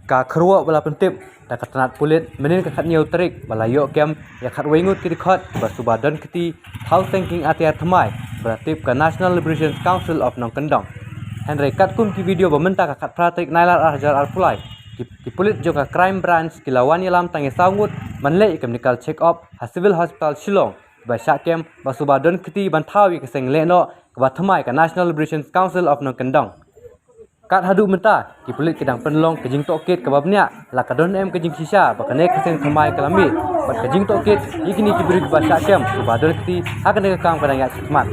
Ka keruak bala pentip da katanat pulit menin ka khatnyau terik bala yok kem ya khat wengut ki khot basubadan kiti thau thinking atia thamai beratip ka National Liberation Council of Nong Kendong. Henry katkun ki video bamenta ka khat pratik nailar hajar alpulai ki pulit jo ka crime branch ki lawan yalam tangi saungut manle chemical check up ha civil hospital Shillong ba syakem basubadan kiti bantawi ka seng leno ka thamai ka National Liberation Council of Nong Kendong. Kat hadu menta ki pulit kedang penlong kejing tokit ke babnya la kadon em kejing sisa bakane keseng thamai kalami bat kejing tokit ikini ki beri ba syakem subadon kiti hakane ka kam kadang ya smat.